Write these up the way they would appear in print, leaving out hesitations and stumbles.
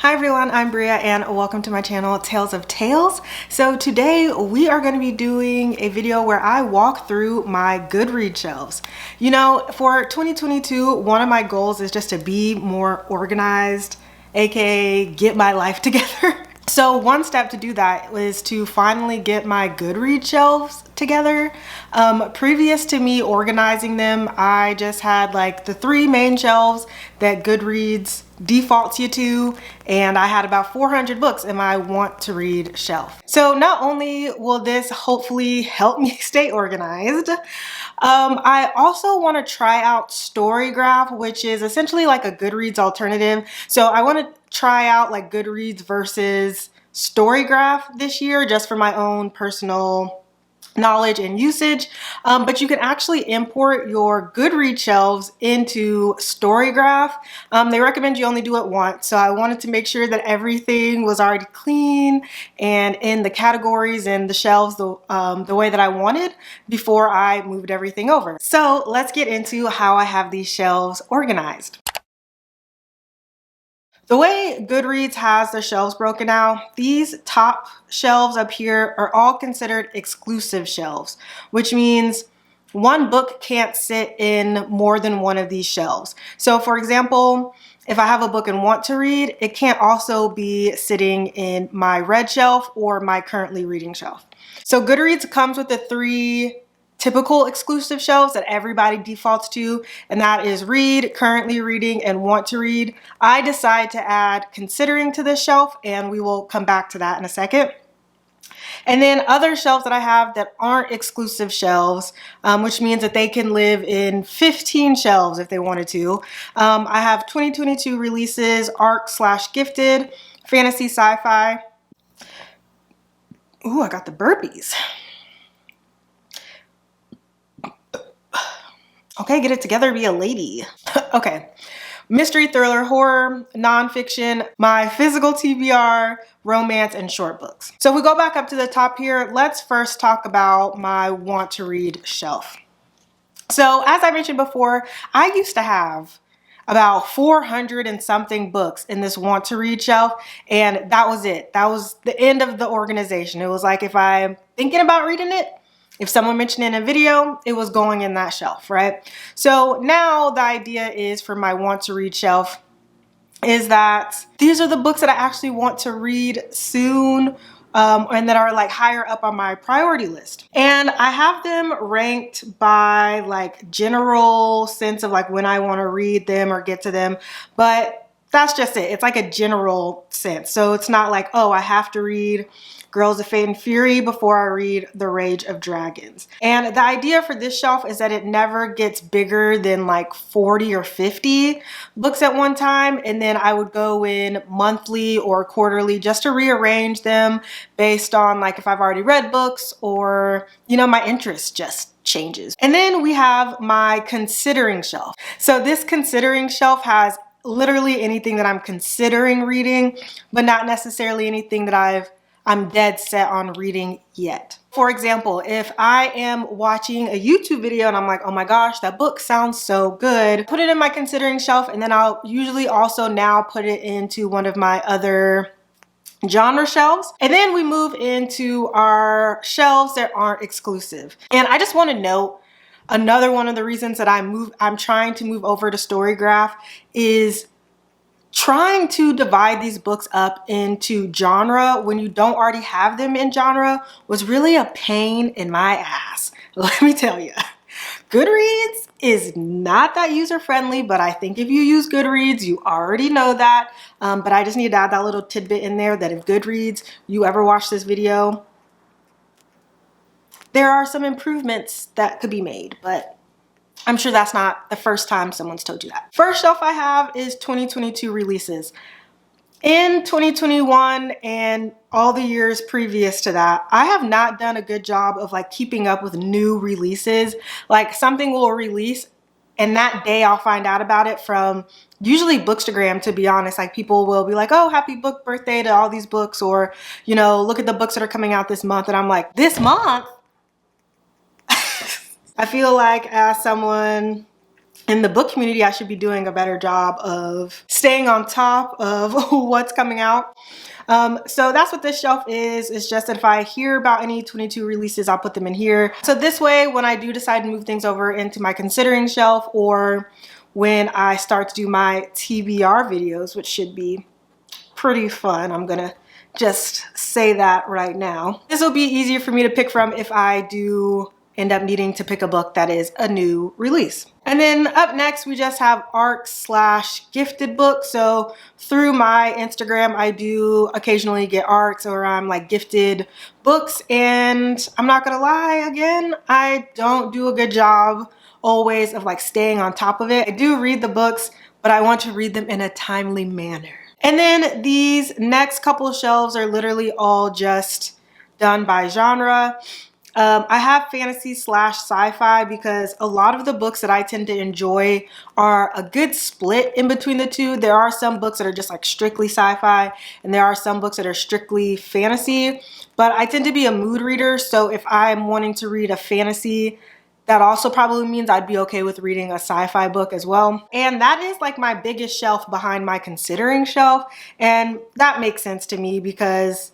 Hi everyone, I'm Bria and welcome to my channel, Tales of Tales. So today we are going to be doing a video where I walk through my Goodreads shelves. You know, for 2022, one of my goals is just to be more organized, aka get my life together. So one step to do that was to finally get my Goodreads shelves together. Previous to me organizing them, I just had like the three main shelves that Goodreads defaults you to, and I had about 400 books in my want to read shelf. So not only will this hopefully help me stay organized, I also want to try out StoryGraph, which is essentially like a Goodreads alternative. So I want to try out like Goodreads versus StoryGraph this year, just for my own personal knowledge and usage. But you can actually import your Goodreads shelves into StoryGraph. They recommend you only do it once, so I wanted to make sure that everything was already clean and in the categories and the shelves the way that I wanted before I moved everything over. So let's get into how I have these shelves organized. The way Goodreads has their shelves broken out, these top shelves up here are all considered exclusive shelves, which means one book can't sit in more than one of these shelves. So for example, if I have a book and want to read, it can't also be sitting in my read shelf or my currently reading shelf. So Goodreads comes with the three typical exclusive shelves that everybody defaults to, and that is read, currently reading, and want to read. I decide to add considering to this shelf, and we will come back to that in a second. And then other shelves that I have that aren't exclusive shelves, which means that they can live in 15 shelves if they wanted to. I have 2022 releases, ARC/gifted, fantasy, sci-fi. Ooh, I got the burpees. Okay, get it together, be a lady. Okay. Mystery, thriller, horror, nonfiction, my physical TBR, romance, and short books. So if we go back up to the top here, let's first talk about my want to read shelf. So as I mentioned before, I used to have about 400 and something books in this want to read shelf, and that was it. That was the end of the organization. It was like if I'm thinking about reading it, if someone mentioned it in a video, it was going in that shelf, right? So now the idea is for my want to read shelf is that these are the books that I actually want to read soon, and that are like higher up on my priority list. And I have them ranked by like general sense of like when I want to read them or get to them, but that's just it. It's like a general sense. So it's not like, oh, I have to read Girls of Fate and Fury before I read The Rage of Dragons. And the idea for this shelf is that it never gets bigger than like 40 or 50 books at one time. And then I would go in monthly or quarterly just to rearrange them based on like if I've already read books or, you know, my interest just changes. And then we have my considering shelf. So this considering shelf has literally anything that I'm considering reading, but not necessarily anything that I'm dead set on reading yet. For example, if I am watching a YouTube video and I'm like, oh my gosh, that book sounds so good, put it in my considering shelf, and then I'll usually also now put it into one of my other genre shelves. And then we move into our shelves that aren't exclusive. And I just want to note, another one of the reasons that I'm trying to move over to StoryGraph is trying to divide these books up into genre when you don't already have them in genre was really a pain in my ass. Let me tell you. Goodreads is not that user-friendly, but I think if you use Goodreads, you already know that. But I just need to add that little tidbit in there that if Goodreads, you ever watch this video, there are some improvements that could be made, but I'm sure that's not the first time someone's told you that. First shelf I have is 2022 releases. In 2021 and all the years previous to that, I have not done a good job of like keeping up with new releases. Like something will release and that day I'll find out about it from usually Bookstagram, to be honest. Like people will be like, oh, happy book birthday to all these books, or, you know, look at the books that are coming out this month. And I'm like, this month? I feel like as someone in the book community, I should be doing a better job of staying on top of what's coming out. So that's what this shelf is. It's just that if I hear about any 22 releases, I'll put them in here. So this way, when I do decide to move things over into my considering shelf, or when I start to do my TBR videos, which should be pretty fun, I'm gonna just say that right now. This will be easier for me to pick from if I do end up needing to pick a book that is a new release. And then up next, we just have ARC/gifted books. So through my Instagram, I do occasionally get ARCs, or I'm like gifted books. And I'm not gonna lie, again, I don't do a good job always of like staying on top of it. I do read the books, but I want to read them in a timely manner. And then these next couple of shelves are literally all just done by genre. I have fantasy/sci-fi because a lot of the books that I tend to enjoy are a good split in between the two. There are some books that are just like strictly sci-fi, and there are some books that are strictly fantasy, but I tend to be a mood reader. So if I'm wanting to read a fantasy, that also probably means I'd be okay with reading a sci-fi book as well. And that is like my biggest shelf behind my considering shelf. And that makes sense to me because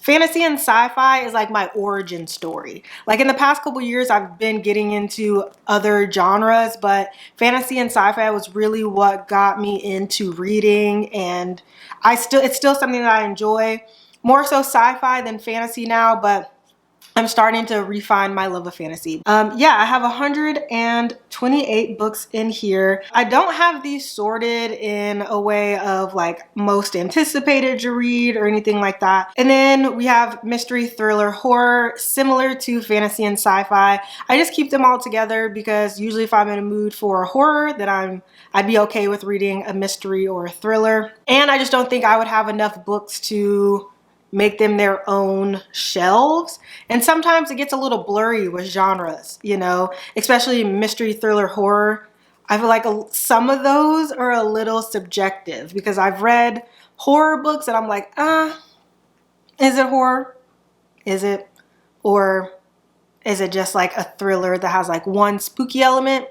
fantasy and sci-fi is like my origin story. Like in the past couple years, I've been getting into other genres, but fantasy and sci-fi was really what got me into reading. And it's still something that I enjoy. More so sci-fi than fantasy now, but I'm starting to refine my love of fantasy. Yeah, I have 128 books in here. I don't have these sorted in a way of like most anticipated to read or anything like that. And then we have mystery, thriller, horror, similar to fantasy and sci-fi. I just keep them all together because usually if I'm in a mood for horror, then I'd be okay with reading a mystery or a thriller. And I just don't think I would have enough books to make them their own shelves. And sometimes it gets a little blurry with genres, you know, especially mystery, thriller, horror. I feel like some of those are a little subjective because I've read horror books and I'm like, is it horror? Is it? Or is it just like a thriller that has like one spooky element?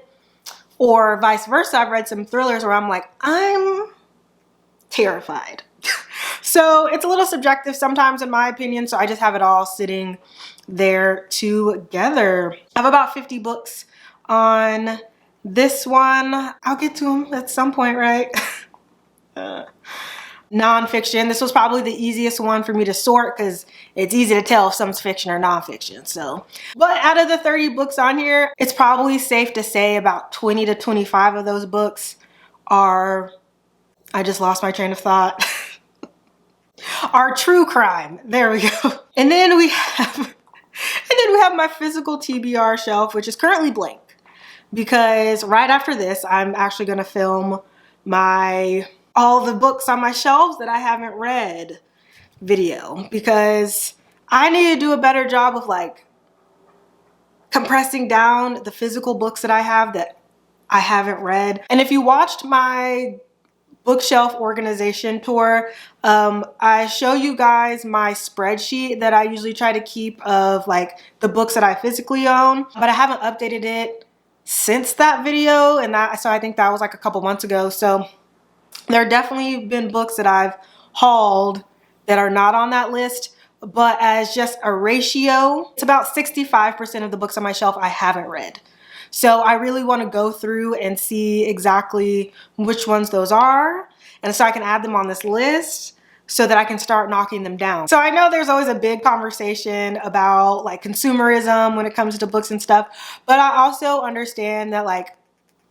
Or vice versa, I've read some thrillers where I'm like, I'm terrified. So it's a little subjective sometimes in my opinion, so I just have it all sitting there together. I have about 50 books on this one. I'll get to them at some point, right? Nonfiction. This was probably the easiest one for me to sort because it's easy to tell if something's fiction or nonfiction. So, but out of the 30 books on here, it's probably safe to say about 20 to 25 of those books are, I just lost my train of thought. Our true crime. There we go. And then we have my physical TBR shelf, which is currently blank because right after this, I'm actually going to film all the books on my shelves that I haven't read video because I need to do a better job of like compressing down the physical books that I have that I haven't read. And if you watched my bookshelf organization tour, I show you guys my spreadsheet that I usually try to keep of like the books that I physically own, but I haven't updated it since that video, and so I think that was like a couple months ago. So there have definitely been books that I've hauled that are not on that list, but as just a ratio, it's about 65% of the books on my shelf I haven't read. So I really want to go through and see exactly which ones those are, and so I can add them on this list so that I can start knocking them down. So I know there's always a big conversation about like consumerism when it comes to books and stuff, but I also understand that like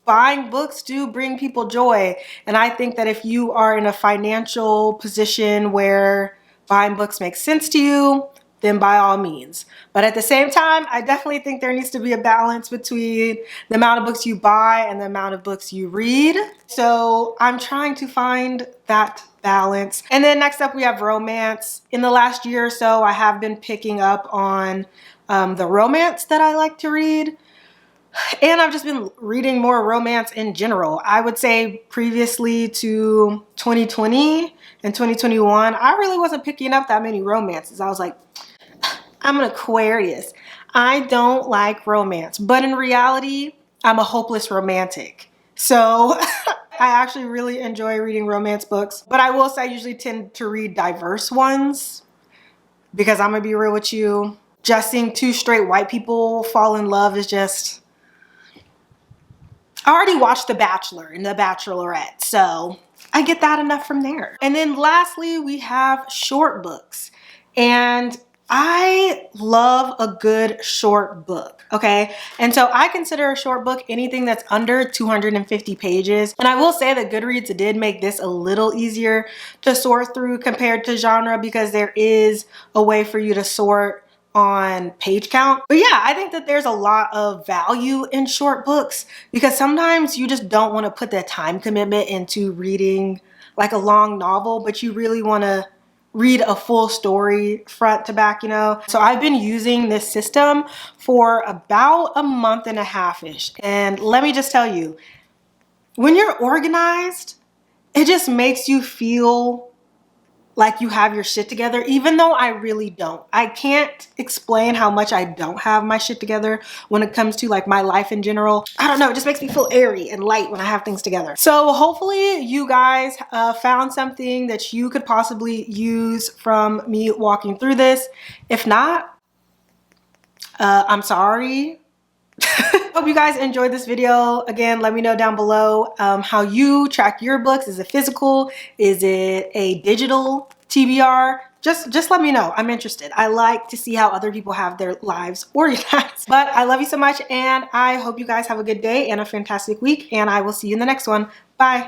buying books do bring people joy. And I think that if you are in a financial position where buying books makes sense to you, then by all means. But at the same time, I definitely think there needs to be a balance between the amount of books you buy and the amount of books you read. So I'm trying to find that balance. And then next up we have romance. In the last year or so, I have been picking up on the romance that I like to read. And I've just been reading more romance in general. I would say previously to 2020 and 2021, I really wasn't picking up that many romances. I was like, I'm an Aquarius. I don't like romance. But in reality, I'm a hopeless romantic. So I actually really enjoy reading romance books, but I will say I usually tend to read diverse ones because I'm gonna be real with you. Just seeing two straight white people fall in love is just, I already watched The Bachelor and The Bachelorette, so I get that enough from there. And then lastly, we have short books. And I love a good short book, okay? And so I consider a short book anything that's under 250 pages. And I will say that Goodreads did make this a little easier to sort through compared to genre, because there is a way for you to sort on page count. But yeah, I think that there's a lot of value in short books, because sometimes you just don't want to put that time commitment into reading like a long novel, but you really want to read a full story front to back, you know? So I've been using this system for about a month and a half-ish. And let me just tell you, when you're organized, it just makes you feel like you have your shit together, even though I really don't. I can't explain how much I don't have my shit together when it comes to like my life in general. I don't know, it just makes me feel airy and light when I have things together. So hopefully you guys found something that you could possibly use from me walking through this. If not, I'm sorry. Hope you guys enjoyed this video. Again, let me know down below how you track your books. Is it physical? Is it a digital TBR? Just let me know. I'm interested. I like to see how other people have their lives organized. But I love you so much, and I hope you guys have a good day and a fantastic week, and I will see you in the next one. Bye.